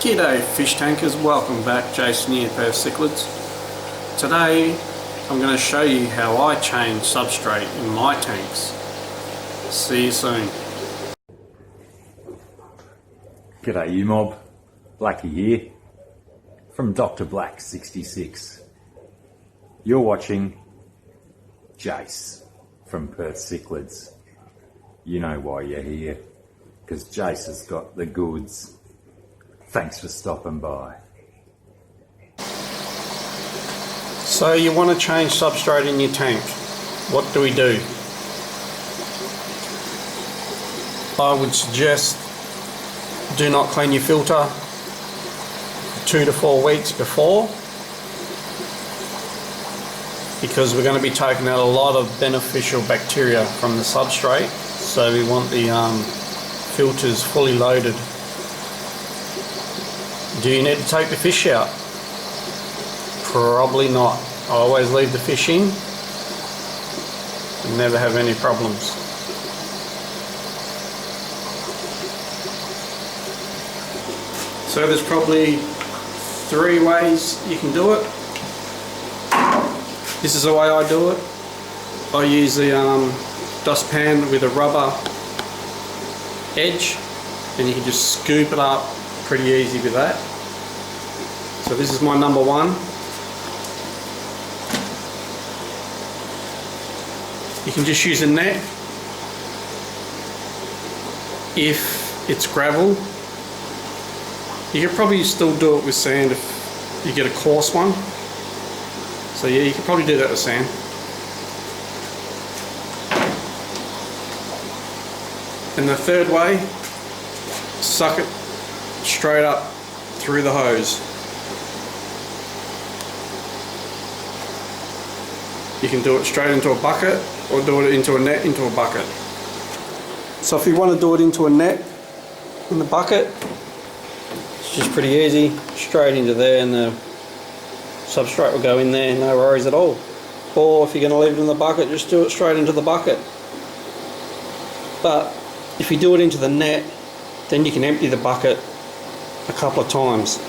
G'day fish tankers, welcome back. Jason here, PERTH CICHLIDS. Today I'm going to show you how I change substrate in my tanks. See you soon. G'day you mob, Blackie here from Dr. Black 66. You're watching Jace from PERTH CICHLIDS. You know why you're here, because Jace has got the goods. Thanks for stopping by. So you want to change substrate in your tank. What do we do? I would suggest do not clean your filter 2 to 4 weeks before, because we're going to be taking out a lot of beneficial bacteria from the substrate, so we want the filters fully loaded. Do you need to take the fish out? Probably not. I always leave the fish in and never have any problems. So there's probably 3 ways you can do it. This is the way I do it. I use the dustpan with a rubber edge, and you can just scoop it up pretty easy with that. So this is my number 1. You can just use a net if it's gravel. You could probably still do it with sand if you get a coarse one. So yeah, you could probably do that with sand. And the third way, suck it straight up through the hose. You can do it straight into a bucket or do it into a net into a bucket. So if you want to do it into a net in the bucket, it's just pretty easy, straight into there, and the substrate will go in there, no worries at all. Or if you're going to leave it in the bucket, just do it straight into the bucket. But if you do it into the net, then you can empty the bucket a couple of times.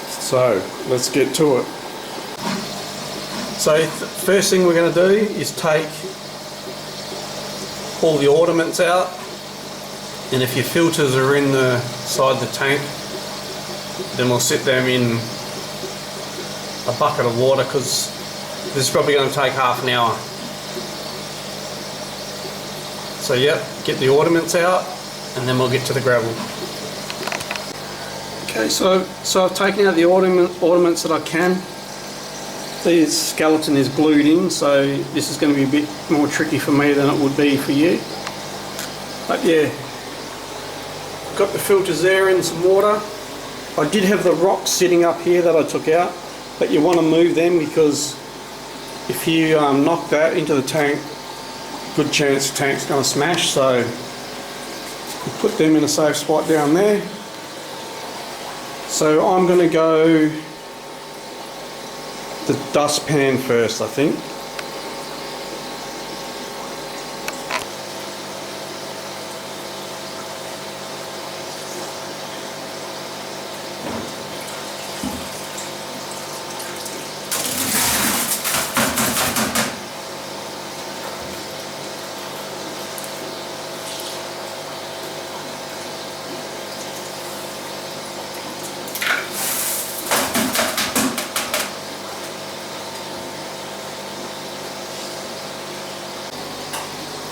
So let's get to it. So first thing we're going to do is take all the ornaments out, and if your filters are in the side of the tank, then we'll sit them in a bucket of water, because this is probably going to take half an hour. So yep, get the ornaments out and then we'll get to the gravel. Okay, so I've taken out the ornaments that I can. The skeleton is glued in, so this is going to be a bit more tricky for me than it would be for you. But yeah, got the filters there in some water. I did have the rocks sitting up here that I took out, but you want to move them, because if you knock that into the tank, good chance the tank's going to smash. So we'll put them in a safe spot down there. So I'm going to go the dustpan first, I think.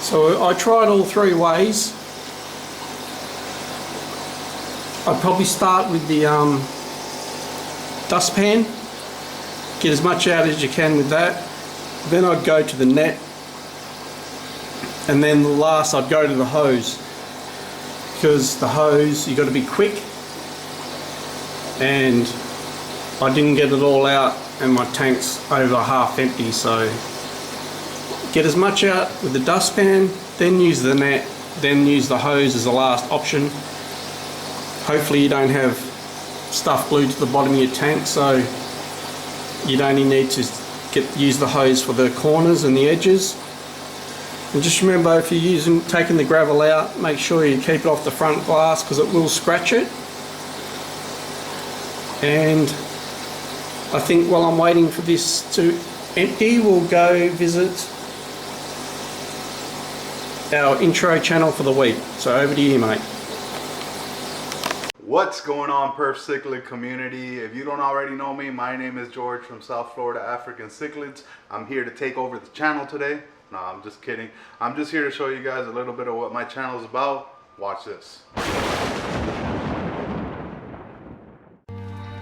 So I tried all 3 ways. I'd probably start with the dustpan, get as much out as you can with that. Then I'd go to the net, and then last I'd go to the hose, because the hose, you've got to be quick, and I didn't get it all out and my tank's over half empty. So get as much out with the dustpan, then use the net, then use the hose as the last option. Hopefully you don't have stuff glued to the bottom of your tank, so you'd only need to use the hose for the corners and the edges. And just remember, if you're taking the gravel out, make sure you keep it off the front glass because it will scratch it. And I think while I'm waiting for this to empty, we'll go visit our intro channel for the week. So over to you, mate. What's going on, Perth Cichlid community? If you don't already know me, my name is George from South Florida African Cichlids. I'm here to take over the channel today. No, I'm just kidding. I'm just here to show you guys a little bit of what my channel is about. Watch this.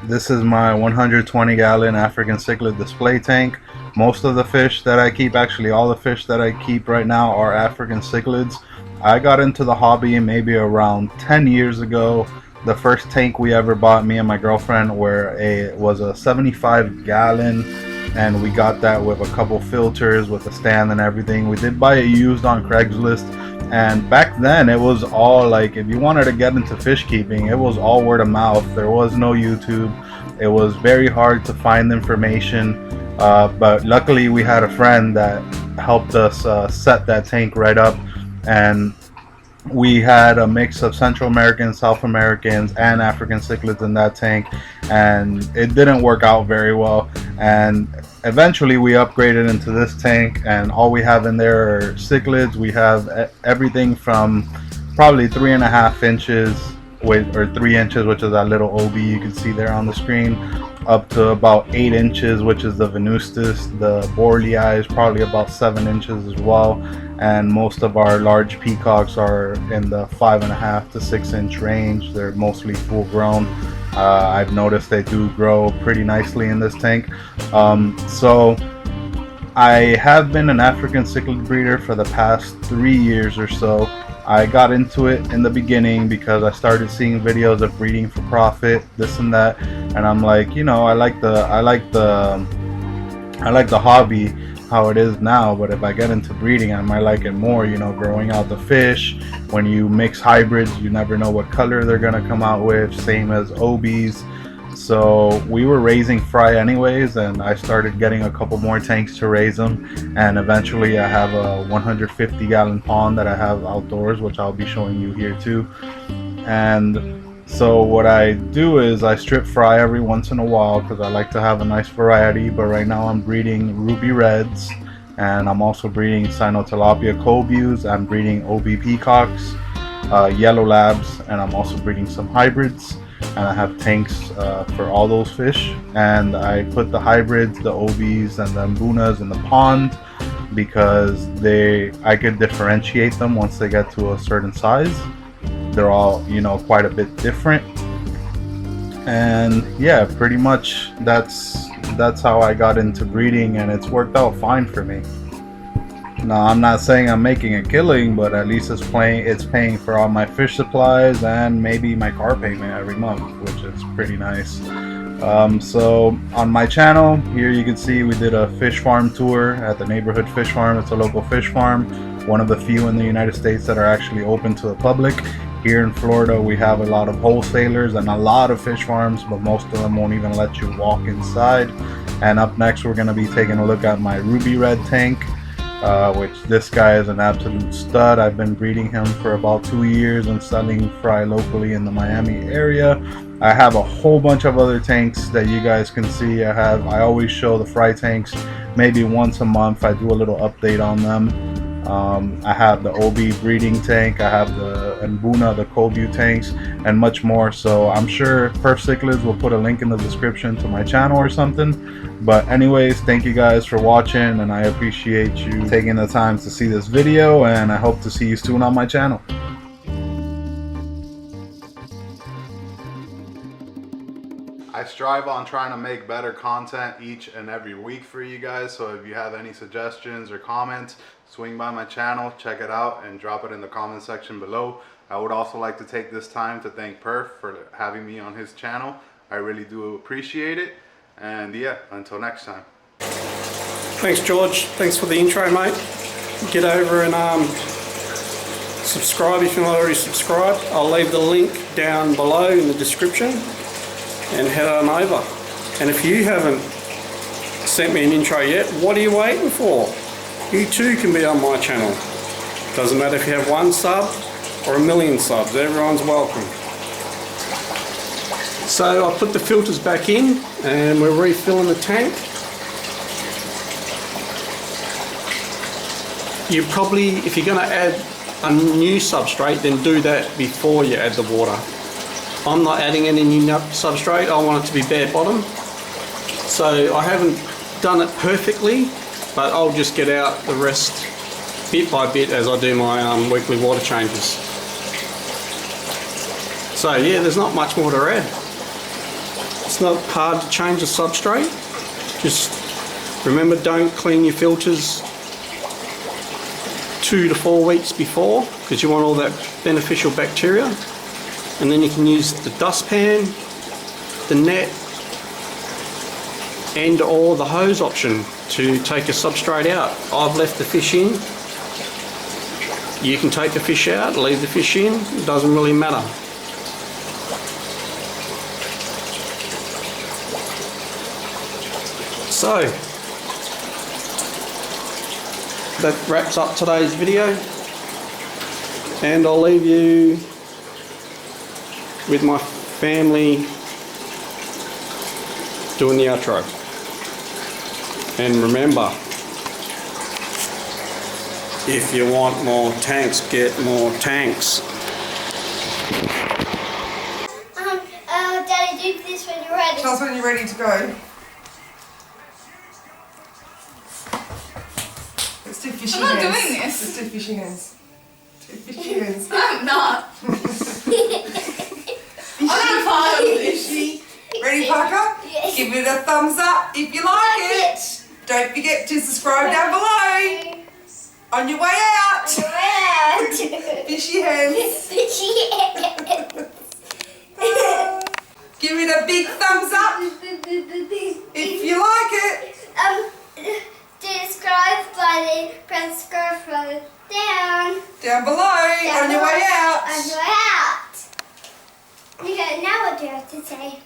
This is my 120 gallon African cichlid display tank. Most of the fish that I keep, actually all the fish that I keep right now, are African cichlids. I got into the hobby maybe around 10 years ago. The first tank we ever bought, me and my girlfriend, was a 75 gallon, and we got that with a couple filters with a stand and everything. We did buy it used on Craigslist, and back then it was all like, if you wanted to get into fish keeping, it was all word of mouth. There was no YouTube. It was very hard to find information, but luckily we had a friend that helped us set that tank right up, and we had a mix of Central Americans, South Americans, and African cichlids in that tank, and it didn't work out very well. And eventually we upgraded into this tank, and all we have in there are cichlids. We have everything from probably 3.5 inches or 3 inches, which is that little OB you can see there on the screen, up to about 8 inches, which is the Venustus. The Borlei is probably about 7 inches as well, and most of our large peacocks are in the 5.5 to 6 inch range. They're mostly full grown. I've noticed they do grow pretty nicely in this tank. So I have been an African cichlid breeder for the past 3 years or so. I got into it in the beginning because I started seeing videos of breeding for profit, this and that, and I'm like, you know, I like the hobby how it is now, but if I get into breeding, I might like it more. You know, growing out the fish. When you mix hybrids, you never know what color they're gonna come out with, same as OBs. So we were raising fry anyways, and I started getting a couple more tanks to raise them, and eventually I have a 150 gallon pond that I have outdoors, which I'll be showing you here too. And so what I do is I strip fry every once in a while because I like to have a nice variety. But right now I'm breeding ruby reds, and I'm also breeding Cynotilapia cobues. I'm breeding OB peacocks, yellow labs, and I'm also breeding some hybrids. And I have tanks for all those fish, and I put the hybrids, the OBs, and the mbunas in the pond because I could differentiate them once they get to a certain size. They're all, you know, quite a bit different. And yeah, pretty much that's how I got into breeding, and it's worked out fine for me. Now, I'm not saying I'm making a killing, but at least it's paying for all my fish supplies and maybe my car payment every month, which is pretty nice. So on my channel here, you can see we did a fish farm tour at the neighborhood fish farm. It's a local fish farm, one of the few in the United States that are actually open to the public. Here in Florida, we have a lot of wholesalers and a lot of fish farms, but most of them won't even let you walk inside. And up next, we're going to be taking a look at my ruby red tank, which this guy is an absolute stud. I've been breeding him for about 2 years and selling fry locally in the Miami area. I have a whole bunch of other tanks that you guys can see. I always show the fry tanks maybe once a month. I do a little update on them. I have the OB breeding tank, I have the Mbuna, the Kobu tanks, and much more. So I'm sure Perth Cichlids will put a link in the description to my channel or something. But anyways, thank you guys for watching, and I appreciate you taking the time to see this video, and I hope to see you soon on my channel. I strive on trying to make better content each and every week for you guys. So if you have any suggestions or comments, swing by my channel, check it out, and drop it in the comment section below. I would also like to take this time to thank Perth for having me on his channel. I really do appreciate it. And yeah, until next time. Thanks, George. Thanks for the intro, mate. Get over and subscribe if you're not already subscribed. I'll leave the link down below in the description, and head on over. And if you haven't sent me an intro yet, what are you waiting for? You too can be on my channel. Doesn't matter if you have 1 sub or 1,000,000 subs, everyone's welcome. So I put the filters back in and we're refilling the tank. You probably, if you're going to add a new substrate, then do that before you add the water. I'm not adding any new substrate, I want it to be bare bottom. So I haven't done it perfectly, but I'll just get out the rest bit by bit as I do my weekly water changes. So yeah, there's not much more to add. It's not hard to change the substrate. Just remember, don't clean your filters 2 to 4 weeks before, because you want all that beneficial bacteria. And then you can use the dustpan, the net, and or the hose option to take your substrate out. I've left the fish in. You can take the fish out, leave the fish in, it doesn't really matter. So, that wraps up today's video, and I'll leave you with my family doing the outro. And remember, if you want more tanks, get more tanks. Daddy, do this when you're ready. Tell us when you're ready to go. Let's do fishy hands. I'm not doing this. Let's do fishy hands. Do fishy hands. I'm not. I'm not part of this. Fishy. Ready, Parker? Yes. Give it a thumbs up if you like it. Don't forget to subscribe down below. On your way out. Around. Fishy hands. Fishy hands. Give it a big thumbs up if you like it. Subscribe button, press subscribe button down. Down below. On your way out. On your way out. Okay, now what do you have to say?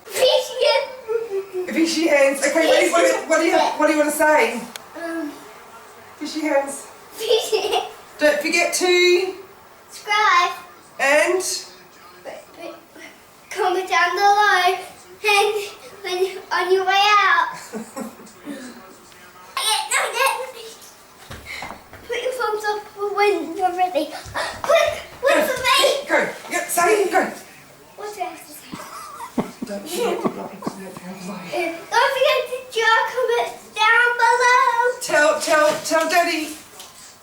Fishy hands. Fishy hands. Okay, ready? What do you want to say? Fishy hands. Fishy hands. Don't forget to Subscribe. and Comment down below and when on your way out. Put your thumbs up when you're ready. Quick, wait for me. Go. Say it. Go. What do I have to say? Don't forget to like and comment down below. Don't forget to drop comments down below. Tell Daddy.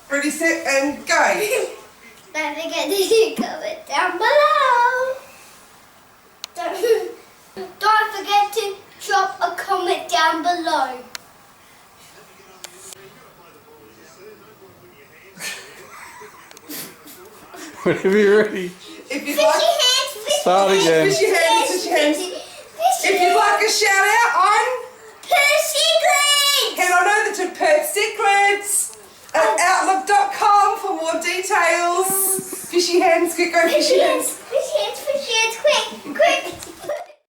Ready, set, and go. Don't forget to comment down below. Don't forget to drop a comment down below. Whenever you're ready. If you'd Fishy like, hands, fishy Start hands, again. Fishy hands, fishy hands. If you'd like a shout out on, Perth CICHLIDS. head on over to Perth CICHLIDS at outlook.com for more details. Fishy hands, quick, go fishy hands. Fishy hands, quick,